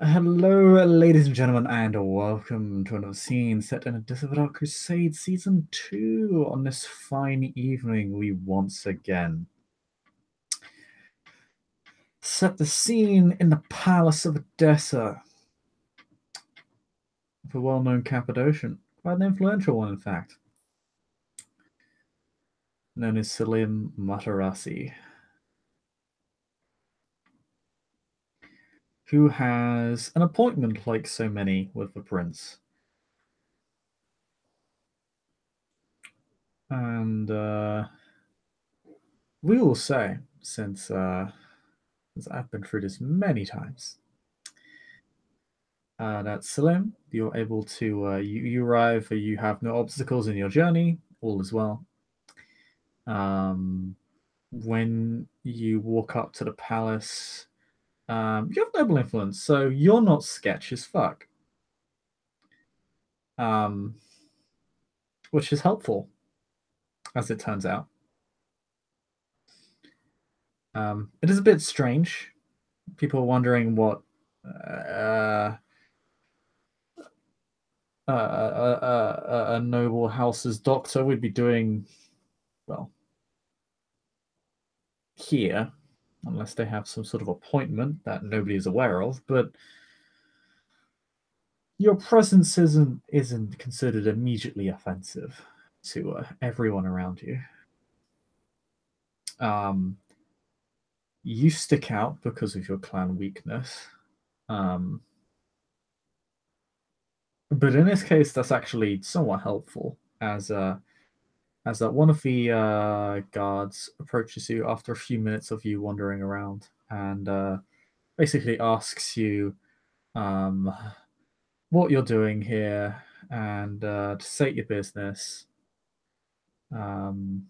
Hello, ladies and gentlemen, and welcome to another scene set in Abyss of the Dark Crusade Season 2. On this fine evening, we once again set the scene in the Palace of Edessa, the well-known Cappadocian, quite an influential one, in fact, known as Selim Matarasi, who has an appointment, like so many, with the prince. And we will say, since I've been through this many times, that's Selim. You're able to you arrive. You have no obstacles in your journey. All is well. When you walk up to the palace, you have noble influence, so you're not sketch as fuck. Um, which is helpful, as it turns out. It is a bit strange. People are wondering what a noble house's doctor would be doing, well, here, unless they have some sort of appointment that nobody is aware of. But your presence isn't considered immediately offensive to everyone around you. Um, you stick out because of your clan weakness. But in this case, that's actually somewhat helpful, as that one of the guards approaches you after a few minutes of you wandering around and basically asks you what you're doing here and to state your business. Um,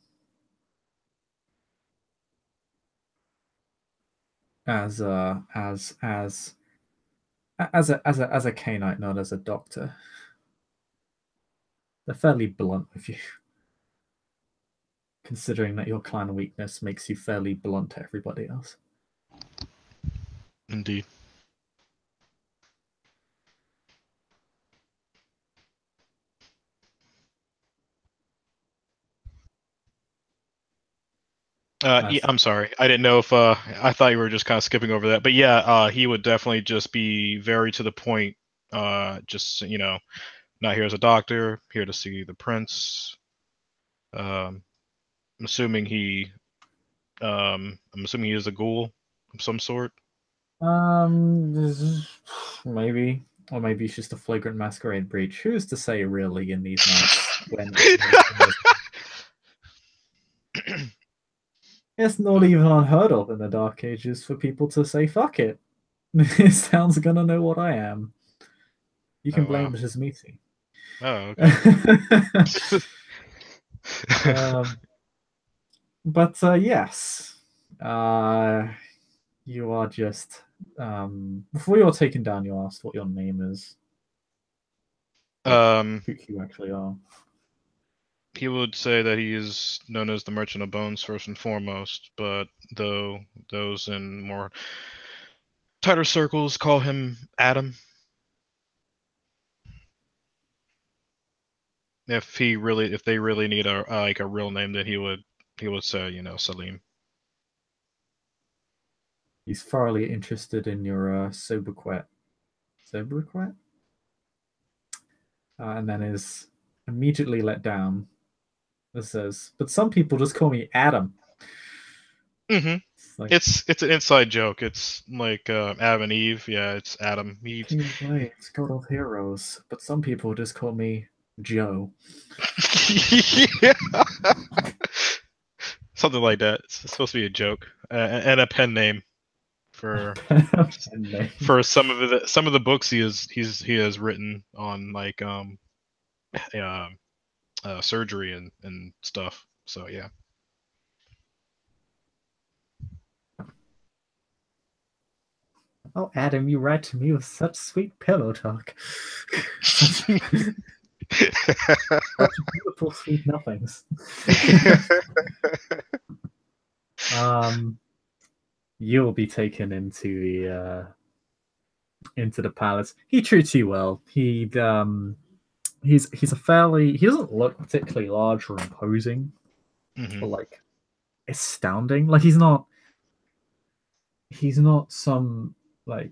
as as a Cainite, not as a doctor. They're fairly blunt with you, considering that your clan weakness makes you fairly blunt to everybody else. Indeed. I'm sorry. I didn't know if I thought you were just kind of skipping over that. But yeah, he would definitely just be very to the point. Just not here as a doctor, here to see the prince. I'm assuming I'm assuming he is a ghoul of some sort. Maybe, or maybe it's just a flagrant masquerade breach. Who's to say, really, in these nights when it's not even unheard of in the Dark Ages for people to say "fuck it." This town's gonna know what I am. You can Oh blame wow. it as meeting. Oh okay. um, but yes, uh, you are just before you're taken down. You asked what your name is, like um, who you actually are. he would say that he is known as the Merchant of Bones first and foremost, but though those in more tighter circles call him Adam. If they really need a like a real name, then he would say Salim. He's thoroughly interested in your sobriquet. Sobriquet? And then is immediately let down. It says, but some people just call me Adam. Mm-hmm. It's like, It's an inside joke. It's like Adam and Eve. Yeah, it's Adam. King of Blades, God of Heroes, but some people just call me Joe. Yeah. Something like that. It's supposed to be a joke and a pen name for some of the books he has written on like uh, surgery and stuff. So yeah. Oh, Adam, you write to me with such sweet pillow talk. such, such beautiful, sweet nothings. You'll be taken into into the palace. He treats you well. He's a fairly he doesn't look particularly large or imposing Hmm. or like astounding. Like he's not some like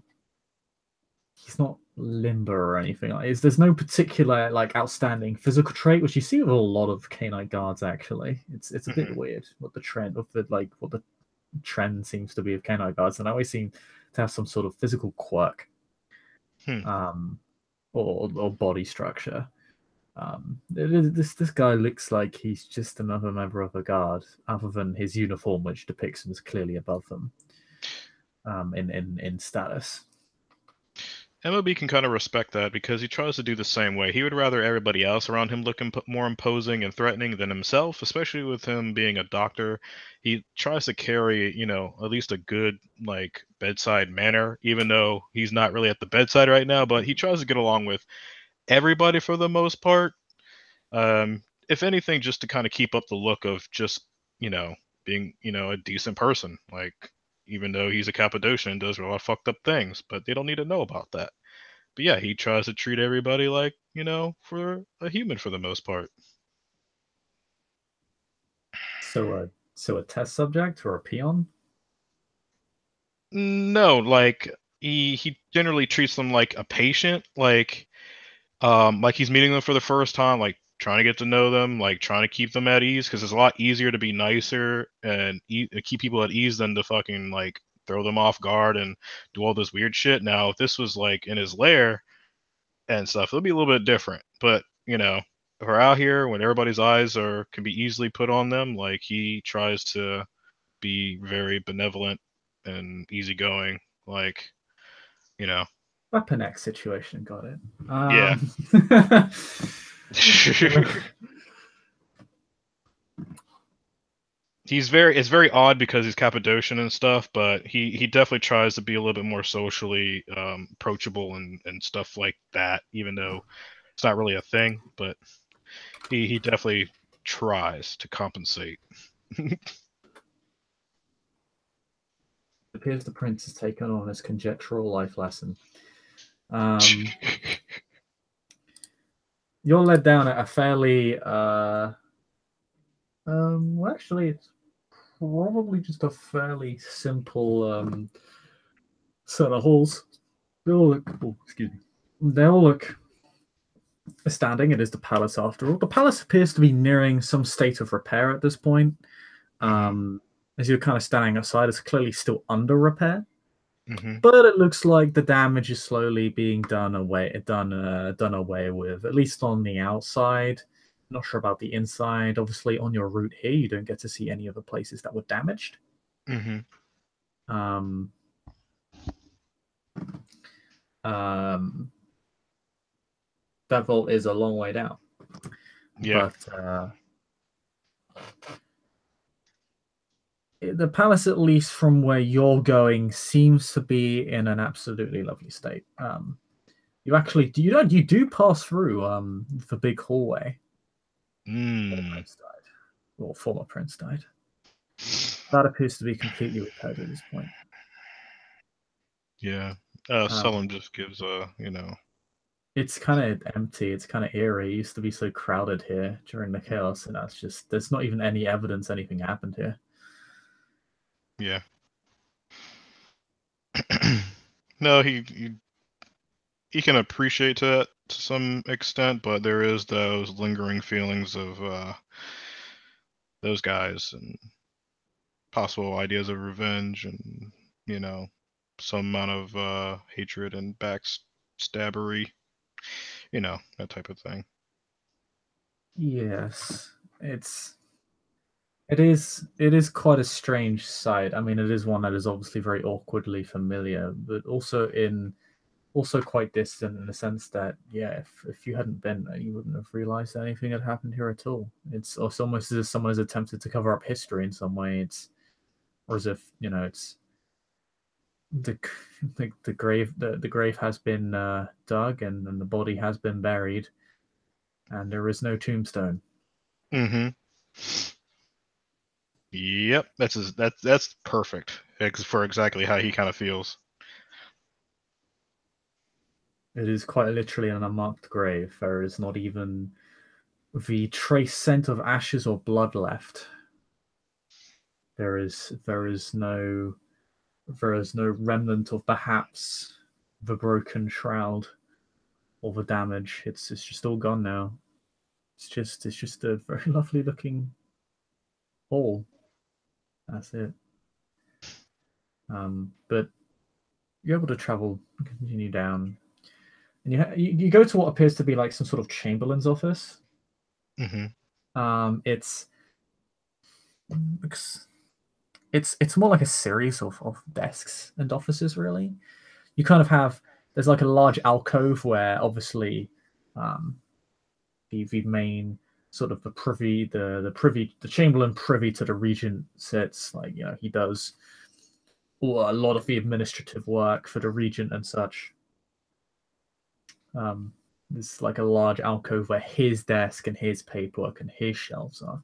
he's not limber or anything like this. There's no particular like outstanding physical trait, which you see with a lot of canine guards actually. It's a bit Hmm. weird what the trend seems to be of canine guards, and they always seem to have some sort of physical quirk, Hmm. um, or body structure. This guy looks like he's just another member of a guard, other than his uniform, which depicts him as clearly above them, in status. MOB can kind of respect that because he tries to do the same way. He would rather everybody else around him look more imposing and threatening than himself, especially with him being a doctor. He tries to carry, at least a good, like, bedside manner, even though he's not really at the bedside right now, but he tries to get along with everybody for the most part. If anything, just to kind of keep up the look of just, you know, being, a decent person. Like, even though he's a Cappadocian and does a lot of fucked up things, but they don't need to know about that. But yeah, he tries to treat everybody like, for a human for the most part. So a test subject or a peon? No, like he generally treats them like a patient, like he's meeting them for the first time, like trying to get to know them, like trying to keep them at ease because it's a lot easier to be nicer and keep people at ease than to fucking like throw them off guard and do all this weird shit. Now, if this was like in his lair and stuff, it'll be a little bit different. But if we're out here when everybody's eyes can be easily put on them, like he tries to be very benevolent and easygoing, like you know, Weapon X situation, got it. yeah. It's very odd because he's Cappadocian and stuff, but he definitely tries to be a little bit more socially approachable and stuff like that, even though it's not really a thing, but he definitely tries to compensate. Appears the prince has taken on his conjectural life lesson. Um, you're led down at a fairly well, actually, it's probably just a fairly simple set of halls. They all look, oh, excuse me. They all look standing. It is the palace after all. The palace appears to be nearing some state of repair at this point. Hmm. As you're kind of standing outside, it's clearly still under repair, Hmm. but it looks like the damage is slowly being done away with, at least on the outside. Not sure about the inside. Obviously, on your route here, you don't get to see any of the places that were damaged. Hmm. Um, um, that vault is a long way down, Yeah. but the palace, at least from where you're going, seems to be in an absolutely lovely state. You do pass through the big hallway where the Mm. prince died, or former prince died. That appears to be completely repaired at this point. Yeah. Selim Um, just gives it's kind of empty. It's kind of eerie. It used to be so crowded here during the chaos, and that's just there's not even any evidence anything happened here. yeah. No, he can appreciate that to some extent, but there is those lingering feelings of those guys and possible ideas of revenge and you know some amount of hatred and backstabbery, that type of thing. Yes, it is quite a strange sight. I mean, it is one that is obviously very awkwardly familiar, but also quite distant in the sense that yeah, if you hadn't been there, you wouldn't have realized anything had happened here at all. It's almost as if someone has attempted to cover up history in some way. It's or as if it's the the grave has been dug and the body has been buried, and there is no tombstone. Mm-hmm. Yep, that's perfect for exactly how he kind of feels. It is quite literally an unmarked grave. There is not even the trace scent of ashes or blood left. There is no remnant of perhaps the broken shroud or the damage. It's just all gone now. It's just a very lovely looking hall. That's it. But you're able to travel, continue down, and you go to what appears to be like some sort of chamberlain's office. Mm-hmm. It's it's more like a series of desks and offices, really. You kind of have there's like a large alcove where obviously um, the main sort of the chamberlain privy to the regent sits. Like, he does a lot of the administrative work for the regent and such. Um, there's like a large alcove where his desk and his paperwork and his shelves are.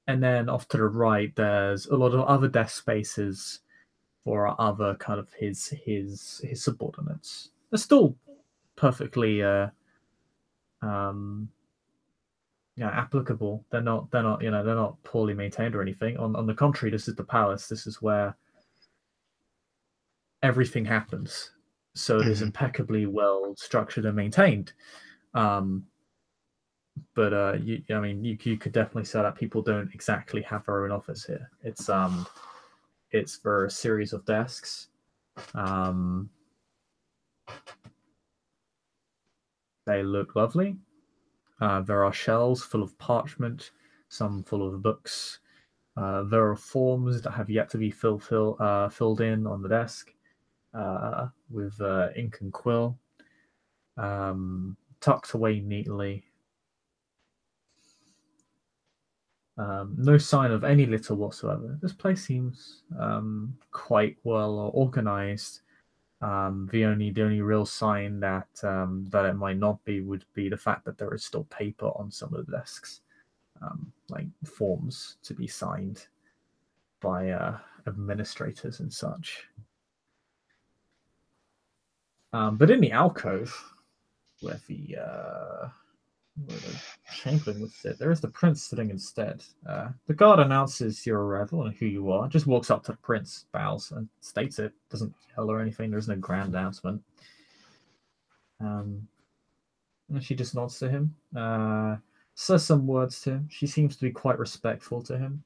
And then off to the right, there's a lot of other desk spaces for other kind of his subordinates. They're still perfectly um, applicable. They're not they're not poorly maintained or anything. On the contrary, this is the palace. This is where everything happens. So it is Mm-hmm. impeccably well structured and maintained. Um, but I mean, you could definitely say that people don't exactly have their own office here. It's for a series of desks. Um, they look lovely. There are shelves full of parchment, some full of books. There are forms that have yet to be filled in on the desk with ink and quill, tucked away neatly. No sign of any litter whatsoever. This place seems quite well organized. The only real sign that it might not be would be the fact that there is still paper on some of the desks, like forms to be signed by administrators and such. But in the alcove, where the chamberlain would sit, there is the prince sitting instead. The guard announces your arrival and who you are. Just walks up to the prince, bows, and states it. Doesn't yell or anything. There's no grand announcement. And she just nods to him, says some words to him. She seems to be quite respectful to him,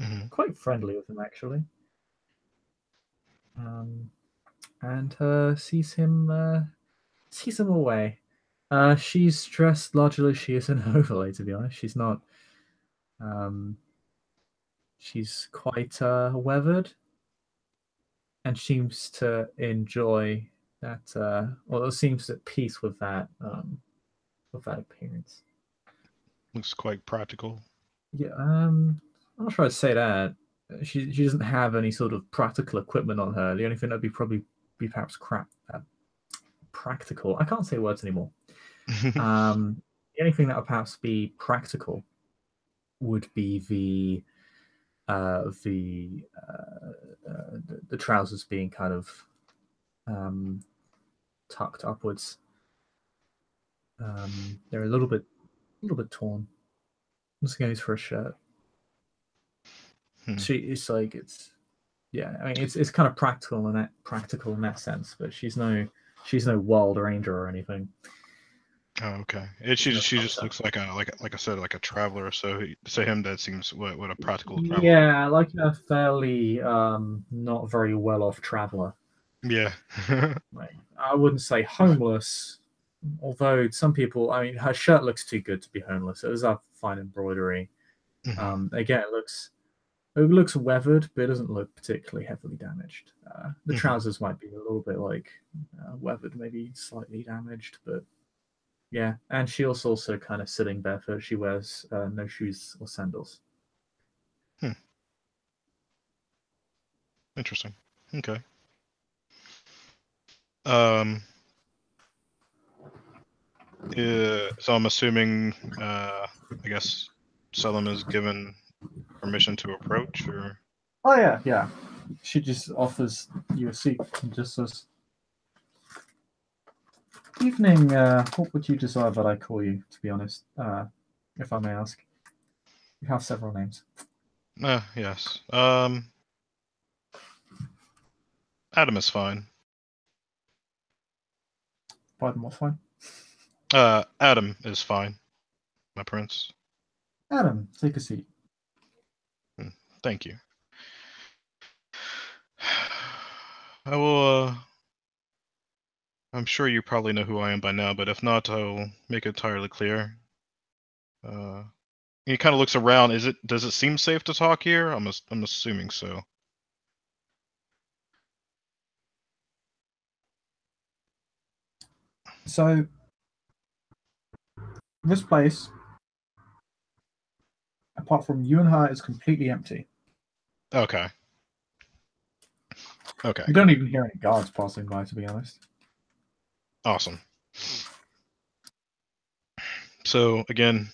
Mm-hmm. quite friendly with him actually. Um, and sees him away. She's dressed largely. She is an overlay, to be honest. She's not. Um, she's quite weathered, and seems to enjoy that. Well, seems at peace with that appearance. Looks quite practical. Yeah, I'm not sure I'd say that. She doesn't have any sort of practical equipment on her. The only thing that'd be probably be perhaps practical. I can't say words anymore. The only thing that would perhaps be practical would be the trousers being kind of um, tucked upwards. They're a little bit torn. I'm just going for a shirt. It's like it's yeah. I mean, it's kind of practical in that sense, but she's no wild ranger or anything. Oh, okay. She just looks like like I said, like a traveler. So to him, that seems what a practical traveler. Yeah, like a fairly not very well off traveler. Yeah. Like, I wouldn't say homeless, although some people. I mean, her shirt looks too good to be homeless. It was a fine embroidery. Mm-hmm. Again, it looks weathered, but it doesn't look particularly heavily damaged. The Mm-hmm. trousers might be a little bit like weathered, maybe slightly damaged, but yeah. And she also kind of sitting barefoot. She wears no shoes or sandals. Hmm. Interesting. Okay. Um. So I'm assuming, I guess, Selim is given permission to approach, or Oh yeah, yeah. She just offers you a seat and just says, Evening, what would you desire that I call you, to be honest, if I may ask? You have several names. Yes. Adam is fine. Pardon, what's fine? Adam is fine, my prince. Adam, take a seat. Thank you. I will, I'm sure you probably know who I am by now, but if not, I'll make it entirely clear. He kind of looks around. Does it seem safe to talk here? I'm assuming so. So, this place, apart from you and her, is completely empty. Okay. Okay. You don't even hear any guards passing by, to be honest. Awesome. So again,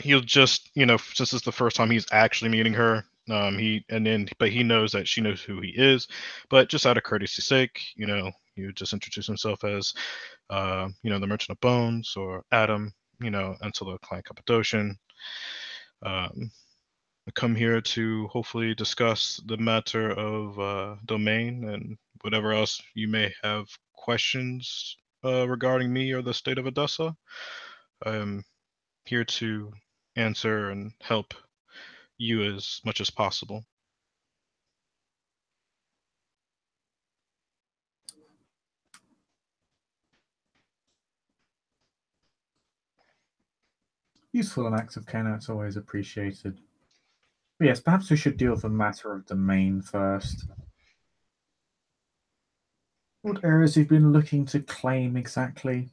he'll just, since it's the first time he's actually meeting her, but he knows that she knows who he is, but just out of courtesy's sake, you just introduce himself as, the Merchant of Bones, or Adam, until the Clan Cappadocian. Come here to hopefully discuss the matter of domain and whatever else you may have questions regarding me or the state of Odessa. I am here to answer and help you as much as possible. Useful and active care, it's always appreciated. But yes, perhaps we should deal with the matter of domain first. What areas you've been looking to claim exactly?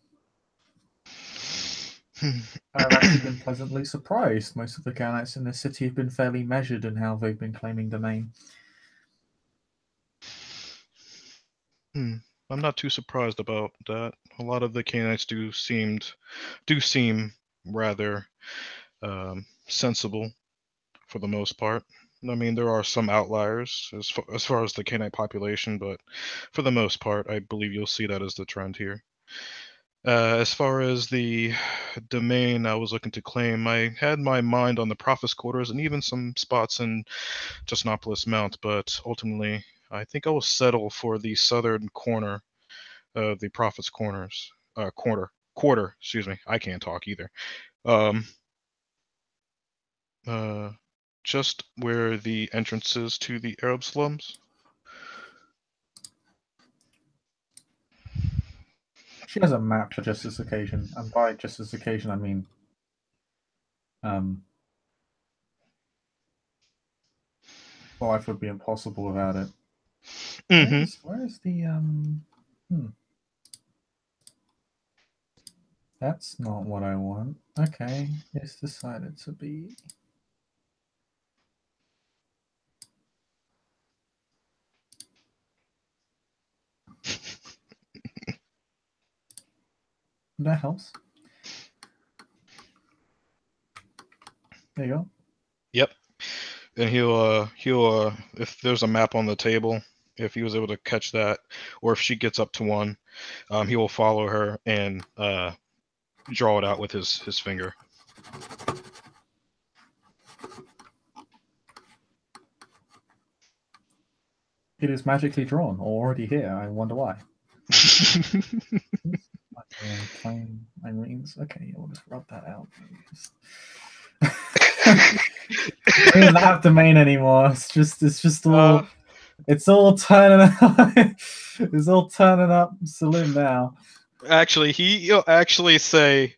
I've actually been pleasantly surprised. Most of the Ganates in the city have been fairly measured in how they've been claiming domain. I'm not too surprised about that. A lot of the Canaanites do seem rather sensible for the most part. I mean, there are some outliers as far as the Canaanite population, but for the most part, I believe you'll see that as the trend here. As far as the domain I was looking to claim, I had my mind on the Prophet's Quarters and even some spots in Jasnopolis Mount, but ultimately, I think I will settle for the southern corner of the Prophet's Quarter. Excuse me. I can't talk either. Just where the entrance is to the Arab slums. She has a map for just this occasion, and by just this occasion, I mean, life would be impossible without it. Mm-hmm. Where is the That's not what I want. Okay, it's decided to be. That helps. There you go. Yep. And he'll if there's a map on the table, if he was able to catch that, or if she gets up to one, he will follow her and draw it out with his finger. It is magically drawn, already here. I wonder why. Claim Irene's. Okay, we'll just rub that out. I don't even have domain anymore. It's just all. It's all turning up. It's all turning up saloon now. Actually, he'll actually say,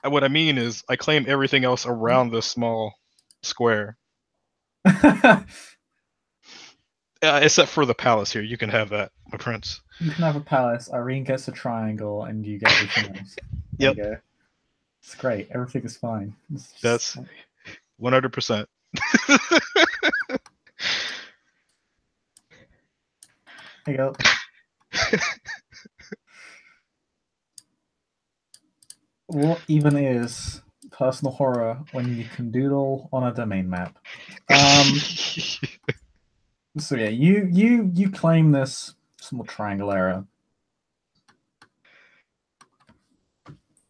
what I mean is, I claim everything else around this small square. Except for the palace here. You can have that, my prince. You can have a palace. Irene gets a triangle, and you get everything else. Yep. There you go. It's great. Everything is fine. That's 100%. There you go. What even is personal horror when you can doodle on a domain map? So yeah, you claim this small triangle area.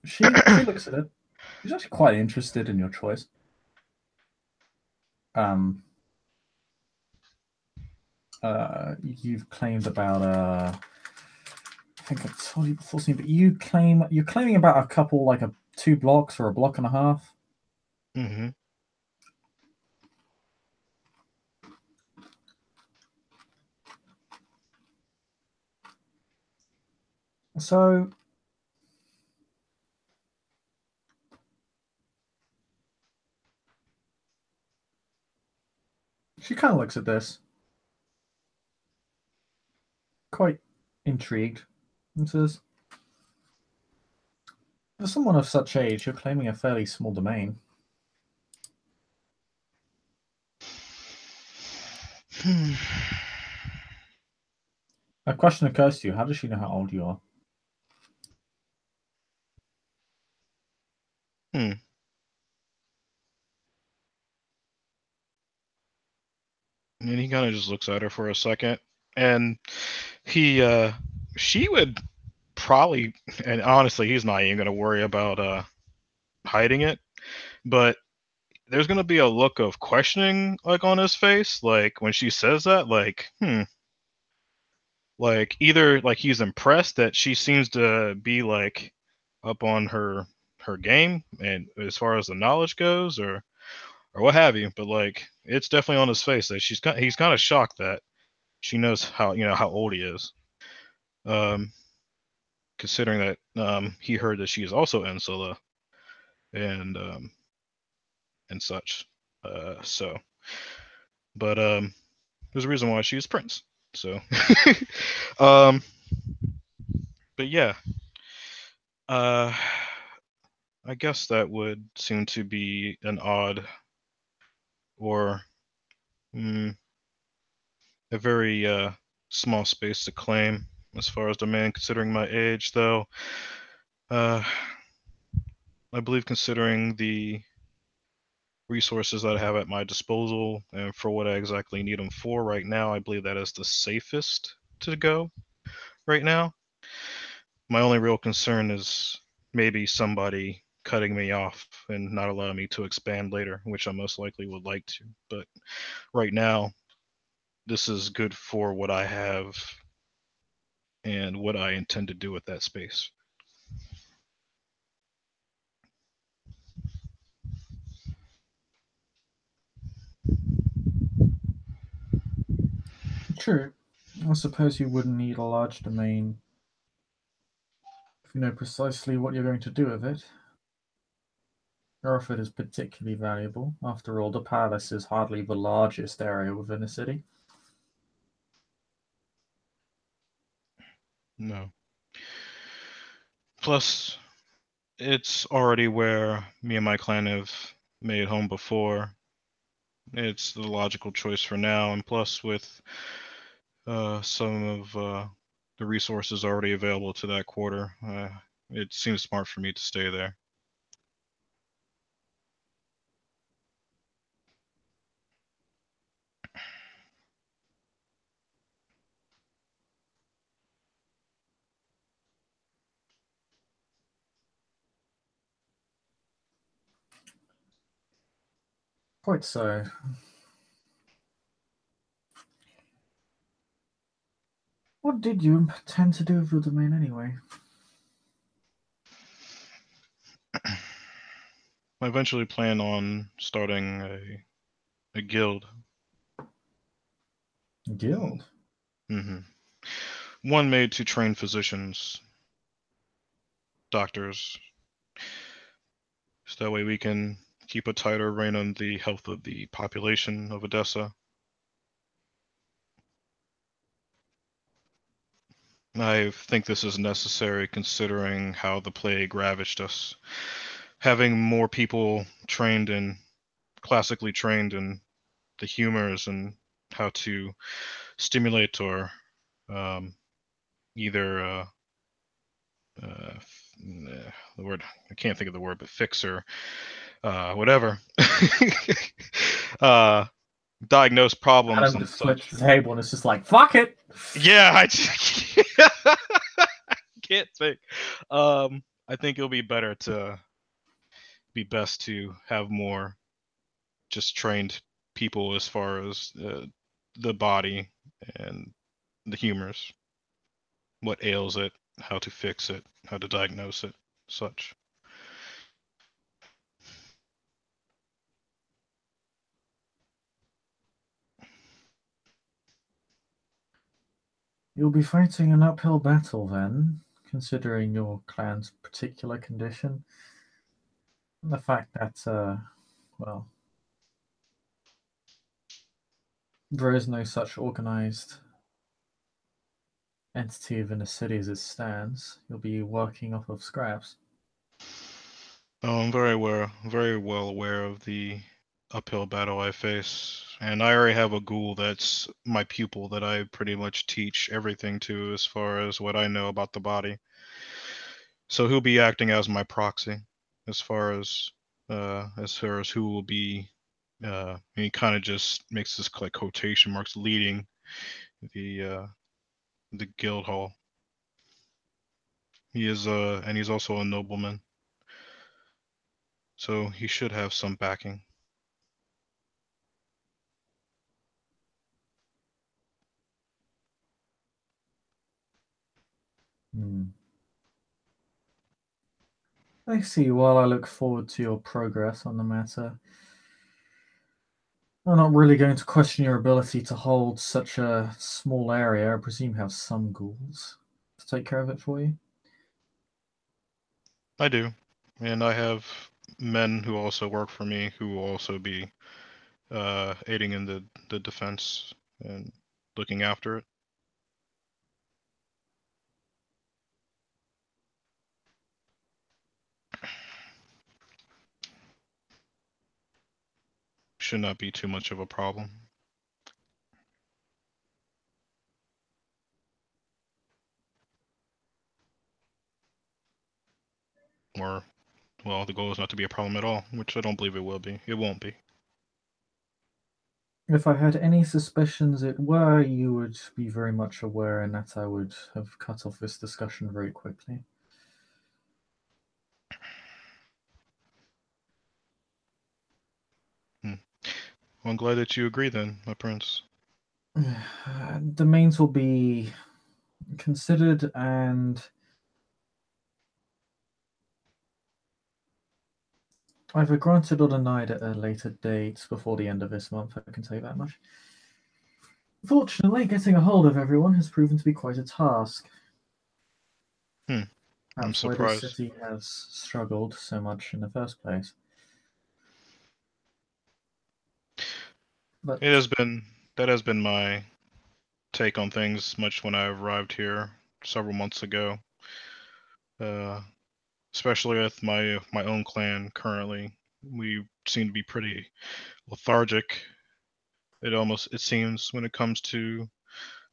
She looks at it. She's actually quite interested in your choice. You've claimed about I think I told you before, but you're claiming about a couple, like 2 blocks or a block and a half. Mm-hmm. So she kind of looks at this, quite intrigued, and says, "For someone of such age, you're claiming a fairly small domain." A question occurs to you: how does she know how old you are? And he kind of just looks at her for a second, and she would probably, and honestly, he's not even gonna worry about hiding it, but there's gonna be a look of questioning, like, on his face, like when she says that, like, like either like he's impressed that she seems to be like up on her game and as far as the knowledge goes, or what have you, but like it's definitely on his face that he's kind of shocked that she knows how old he is, um considering that he heard that she is also Insula and such, so but there's a reason why she is Prince, so um but yeah, uh I guess that would seem to be an odd, or a very small space to claim as far as demand, considering my age, though. I believe, considering the resources that I have at my disposal and for what I exactly need them for right now, I believe that is the safest to go right now. My only real concern is maybe somebody cutting me off and not allowing me to expand later, which I most likely would like to. But right now, this is good for what I have and what I intend to do with that space. True. I suppose you wouldn't need a large domain if you know precisely what you're going to do with it, or if it is particularly valuable. After all, the palace is hardly the largest area within a city. No. Plus, it's already where me and my clan have made home before. It's the logical choice for now, and plus with some of the resources already available to that quarter, it seems smart for me to stay there. Quite so. What did you intend to do with your domain anyway? I eventually plan on starting a guild. Guild? Mm-hmm. One made to train physicians, doctors, so that way we can keep a tighter rein on the health of the population of Odessa. I think this is necessary considering how the plague ravaged us. Having more people trained in, classically trained in the humors and how to stimulate or either the word, I can't think of the word, but fix or whatever. Diagnose problems Adam and just flips such. the table and it's just like, fuck it! Yeah, I can't think. I think it'll be best to have more just trained people as far as the body and the humors, what ails it, how to fix it, how to diagnose it, such. You'll be fighting an uphill battle then, considering your clan's particular condition. And the fact that, well, there is no such organized entity within the city as it stands. You'll be working off of scraps. Oh, I'm very well aware of the uphill battle I face, and I already have a ghoul that's my pupil that I pretty much teach everything to as far as what I know about the body. So he'll be acting as my proxy as far as who will be. And he kind of just makes this like quotation marks leading the guild hall. He is and he's also a nobleman, so he should have some backing. Hmm. I see. Well, I look forward to your progress on the matter. I'm not really going to question your ability to hold such a small area. I presume you have some ghouls to take care of it for you. I do, and I have men who also work for me who will also be aiding in the defense and looking after it. Should not be too much of a problem. Or, well, the goal is not to be a problem at all, which I don't believe it will be. It won't be. If I had any suspicions it were, you would be very much aware, and that I would have cut off this discussion very quickly. Well, I'm glad that you agree then, my prince. Domains will be considered, and either granted or denied at a later date before the end of this month, I can tell you that much. Fortunately, getting a hold of everyone has proven to be quite a task. I'm That's why this surprised. city has struggled so much in the first place. But That has been my take on things much when I arrived here several months ago. Uh, Especially with my own clan currently, we seem to be pretty lethargic. It seems when it comes to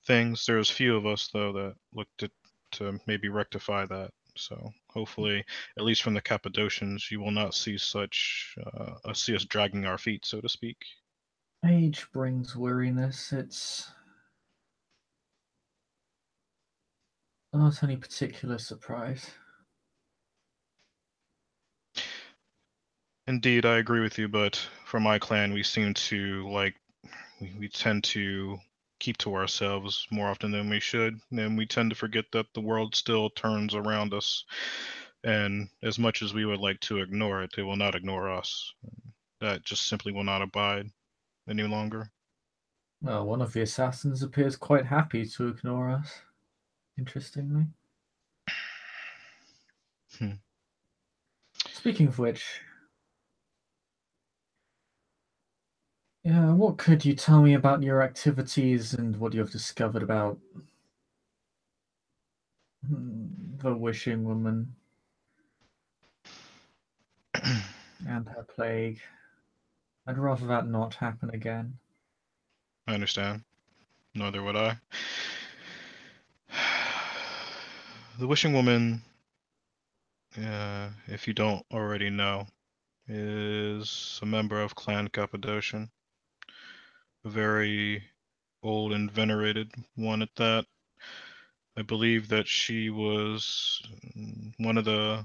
things. There's few of us though that looked to maybe rectify that. So hopefully, at least from the Cappadocians, you will not see see us dragging our feet, so to speak. age brings weariness. It's not any particular surprise. Indeed, I agree with you, but for my clan, we seem to we tend to keep to ourselves more often than we should, and we tend to forget that the world still turns around us. And as much as we would like to ignore it, it will not ignore us. That just simply will not abide any longer. Well, one of the assassins appears quite happy to ignore us, interestingly. Hmm. Speaking of which, yeah, what could you tell me about your activities and what you have discovered about the Wishing Woman and her plague? I'd rather that not happen again. I understand. Neither would I. The Wishing Woman, if you don't already know, is a member of Clan Cappadocian. A very old and venerated one at that. I believe that she was one of the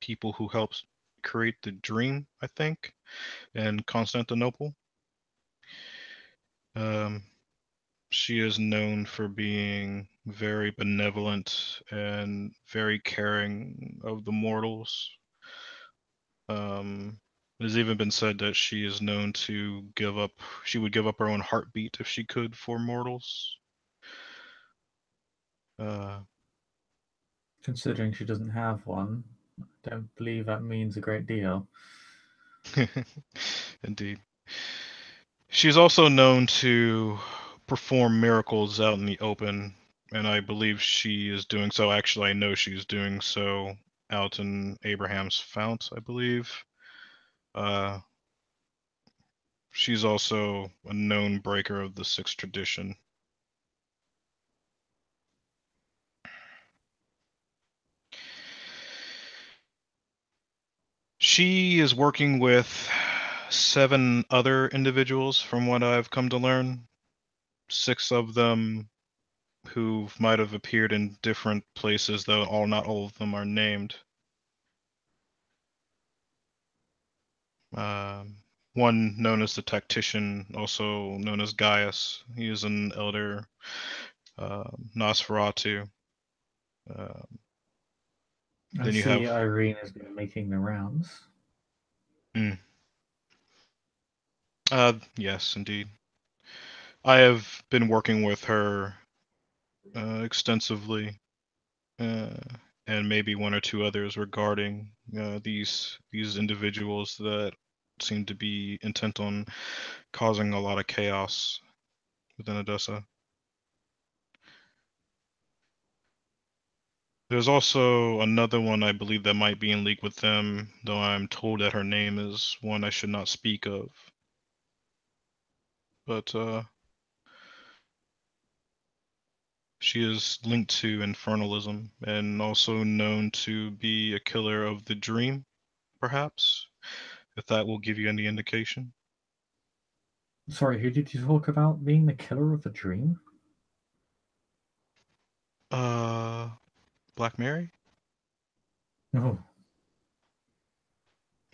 people who helped create the dream, I think, in Constantinople. She is known for being very benevolent and very caring of the mortals. It has even been said that she is known to she would give up her own heartbeat if she could for mortals. Considering she doesn't have one, I don't believe that means a great deal. Indeed. She's also known to perform miracles out in the open, and I believe she is doing so. Actually, I know she's doing so out in Abraham's Fount, I believe. She's also a known breaker of the Sixth Tradition. She is working with 7 other individuals, from what I've come to learn. 6 of them who might have appeared in different places, though not all of them are named. One known as the Tactician, also known as Gaius. He is an elder Nosferatu. I Then you see have Irene has been making the rounds. Yes, indeed. I have been working with her extensively, and maybe 1 or 2 others regarding these individuals that seem to be intent on causing a lot of chaos within Odessa. There's also another one I believe that might be in league with them, though I'm told that her name is one I should not speak of. But she is linked to infernalism and also known to be a killer of the dream, perhaps, if that will give you any indication. Sorry, who did you talk about being the killer of the dream? Black Mary? Oh.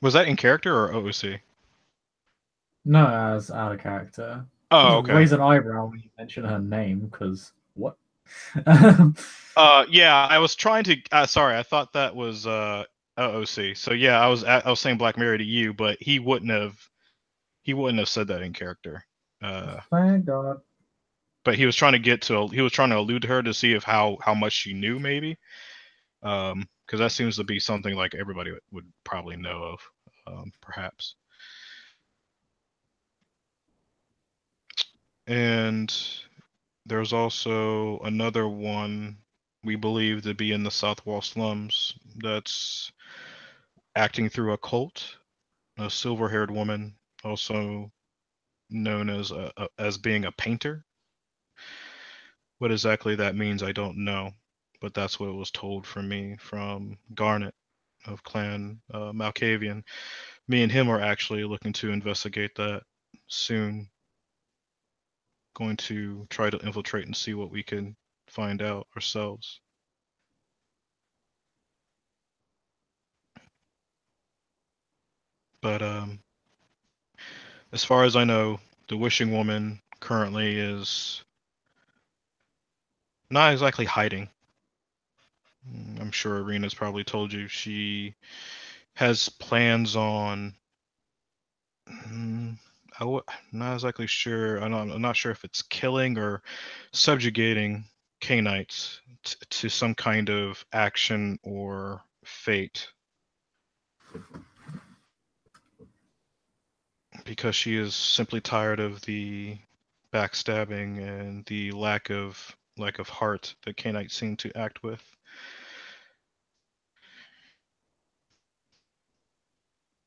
Was that in character or OOC? No, as out of character. Oh, Just okay. raise an eyebrow when you mention her name, because what? Yeah, I was trying to. Sorry, I thought that was OOC. So yeah, I was saying Black Mary to you, but he wouldn't have said that in character. Thank God. But he was trying to allude to her to see if how much she knew, maybe. Because that seems to be something like everybody would probably know of, perhaps. And there's also another one we believe to be in the Southwall slums that's acting through a cult, a silver-haired woman, also known as being a painter. What exactly that means, I don't know, but that's what was told from me from Garnet of Clan Malkavian. Me and him are actually looking to investigate that soon. Going to try to infiltrate and see what we can find out ourselves. But as far as I know, the Wishing Woman currently is not exactly hiding. I'm sure Irina's probably told you she has plans on. Not exactly sure. I'm not sure if it's killing or subjugating Canaanites to some kind of action or fate, because she is simply tired of the backstabbing and the lack of heart that Canaanites seem to act with.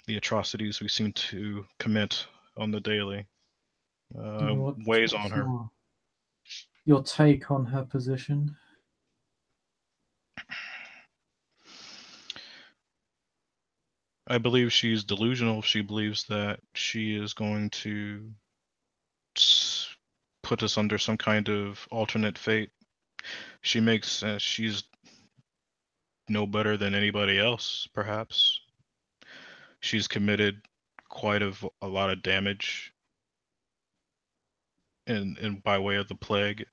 The atrocities we seem to commit on the daily weighs on What's her. your take on her position? I believe she's delusional if she believes that she is going to put us under some kind of alternate fate. She's no better than anybody else, perhaps. She's committed quite a lot of damage in by way of the plague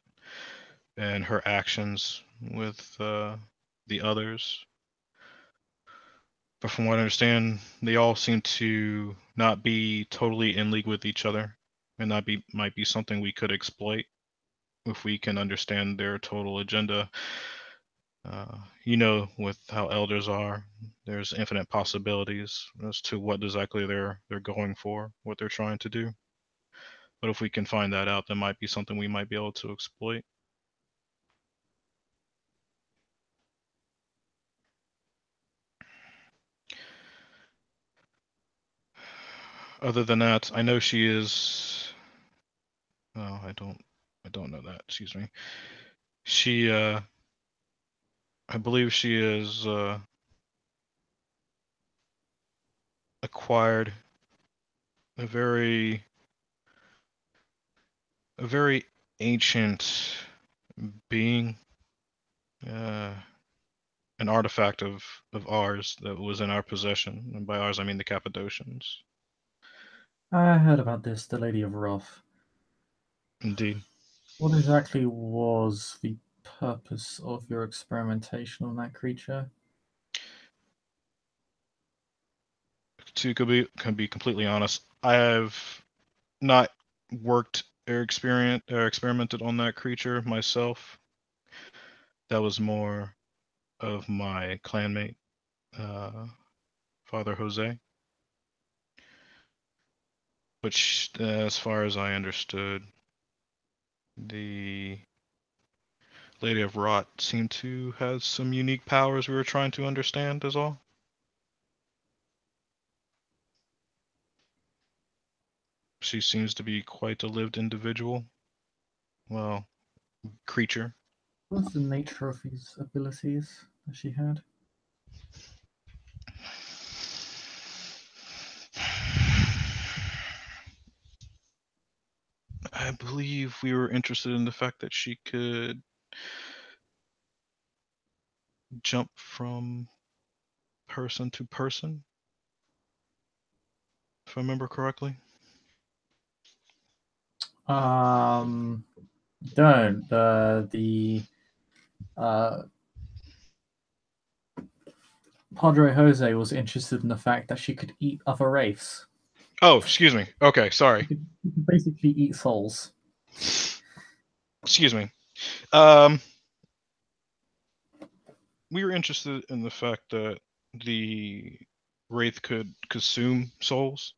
and her actions with the others. But from what I understand, they all seem to not be totally in league with each other, and that might be something we could exploit if we can understand their total agenda. With how elders are, there's infinite possibilities as to what exactly they're going for, what they're trying to do. But if we can find that out, that might be something we might be able to exploit. Other than that, I know she is. Oh, I don't know that. Excuse me. She, I believe she is acquired a very, a very ancient being, uh, an artifact of ours that was in our possession, and by ours I mean the Cappadocians. I heard about this, the Lady of Wrath. Indeed. What exactly was the purpose of your experimentation on that creature? Can be completely honest, I have not worked or experimented on that creature myself. That was more of my clanmate, Father Jose. Which, as far as I understood, the Lady of Rot seemed to have some unique powers we were trying to understand, is all. She seems to be quite a lived individual. Well, creature. What's the nature of his abilities that she had? I believe we were interested in the fact that she could jump from person to person, if I remember correctly. Um, don't. The uh, Padre Jose was interested in the fact that she could eat other wraiths. Oh, excuse me. Okay, She sorry. could basically eat souls. Excuse me. We were interested in the fact that the Wraith could consume souls.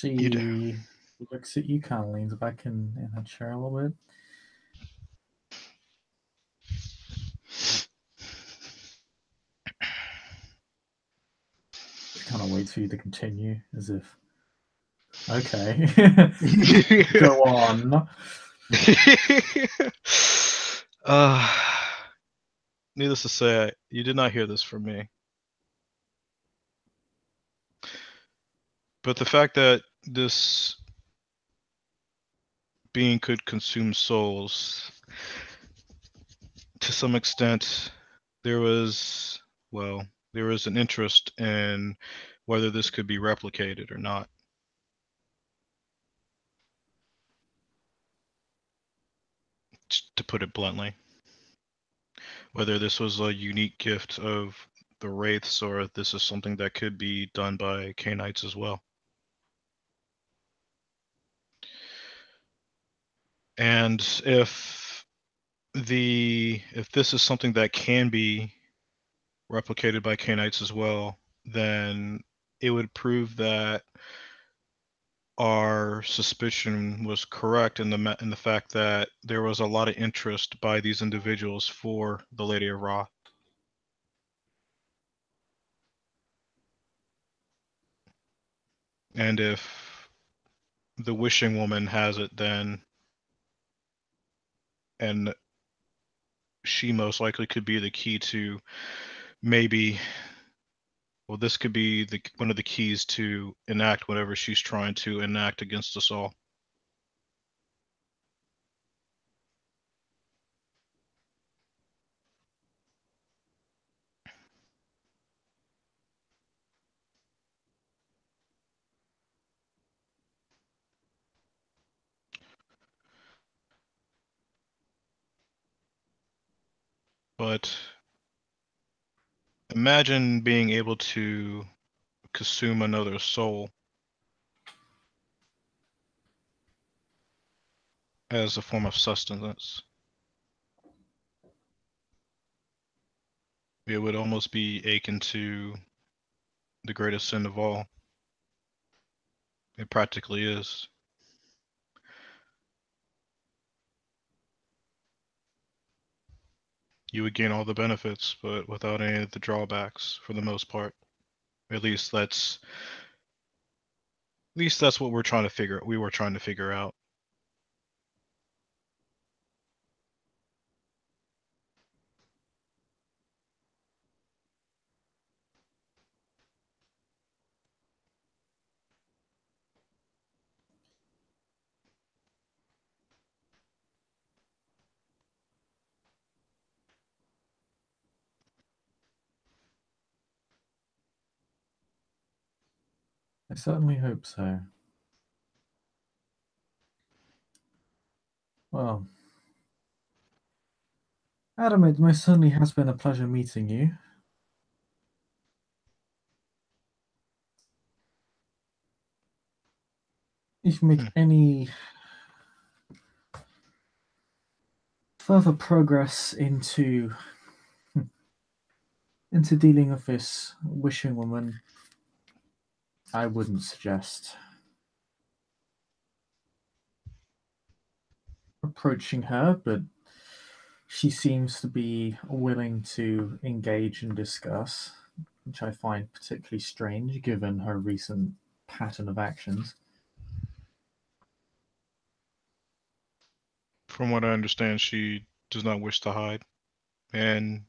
You'd She looks at you, kind of leans back in her chair a little bit. She kind of waits for you to continue, as if, okay, go on. uh, Needless to say, you did not hear this from me. But the fact that this being could consume souls, to some extent, there was, there was an interest in whether this could be replicated or not. To put it bluntly, whether this was a unique gift of the Wraiths or if this is something that could be done by Canaanites as well. And if this is something that can be replicated by Canaanites as well, then it would prove that our suspicion was correct in the fact that there was a lot of interest by these individuals for the Lady of Ra. And if the Wishing Woman has it, then and she most likely could be the key to maybe Well, this could be one of the keys to enact whatever she's trying to enact against us all. But imagine being able to consume another soul as a form of sustenance. It would almost be akin to the greatest sin of all. It practically is. You would gain all the benefits, but without any of the drawbacks for the most part. At least that's what we're trying to figure. We were trying to figure out. I certainly hope so. Well, Adam, it most certainly has been a pleasure meeting you. If you make any further progress into dealing with this wishing woman, I wouldn't suggest approaching her, but she seems to be willing to engage and discuss, which I find particularly strange given her recent pattern of actions. From what I understand, she does not wish to hide, and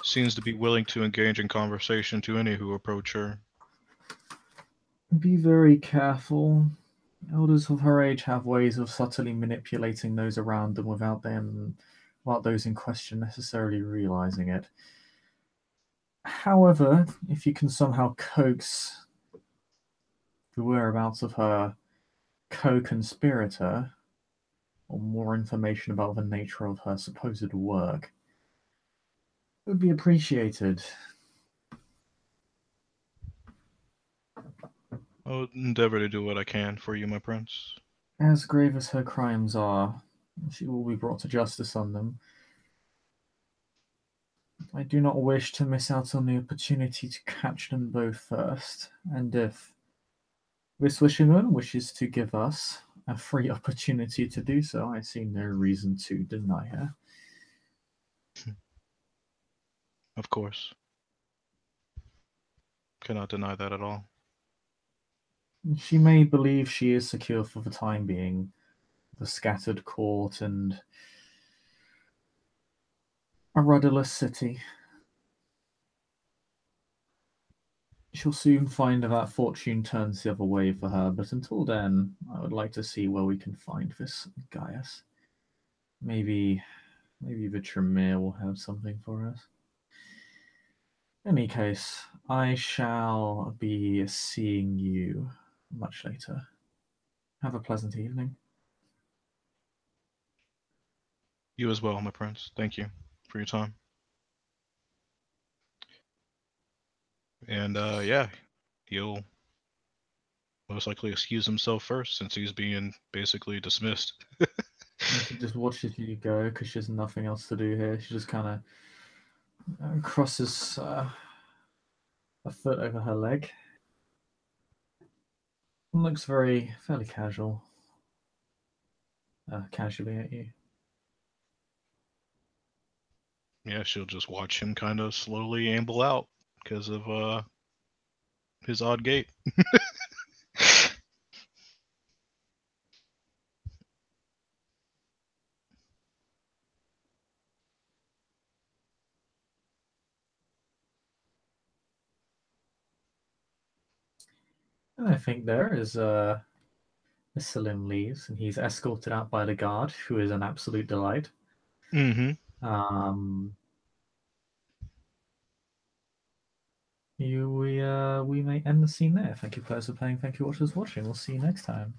seems to be willing to engage in conversation to any who approach her. Be very careful. Elders of her age have ways of subtly manipulating those around them without those in question necessarily realizing it. However, if you can somehow coax the whereabouts of her co-conspirator, or more information about the nature of her supposed work, it would be appreciated. I'll endeavor to do what I can for you, my prince. As grave as her crimes are, she will be brought to justice on them. I do not wish to miss out on the opportunity to catch them both first, and if Miss Wishingham wishes to give us a free opportunity to do so, I see no reason to deny her. Of course. Cannot deny that at all. She may believe she is secure for the time being, the scattered court and a rudderless city. She'll soon find that fortune turns the other way for her, but until then, I would like to see where we can find this Gaius. Maybe the Tremere will have something for us. In any case, I shall be seeing you much later. Have a pleasant evening. You as well, my prince. Thank you for your time. And yeah, he'll most likely excuse himself first since he's being basically dismissed. She just watches you go because she has nothing else to do here. She just kind of crosses a foot over her leg. And looks fairly casually at you. Yeah, she'll just watch him kind of slowly amble out because of his odd gait. And I think there is Selim leaves, and he's escorted out by the guard, who is an absolute delight. Mm-hmm. Um, we may end the scene there. Thank you players for playing. Thank you watchers for watching. We'll see you next time.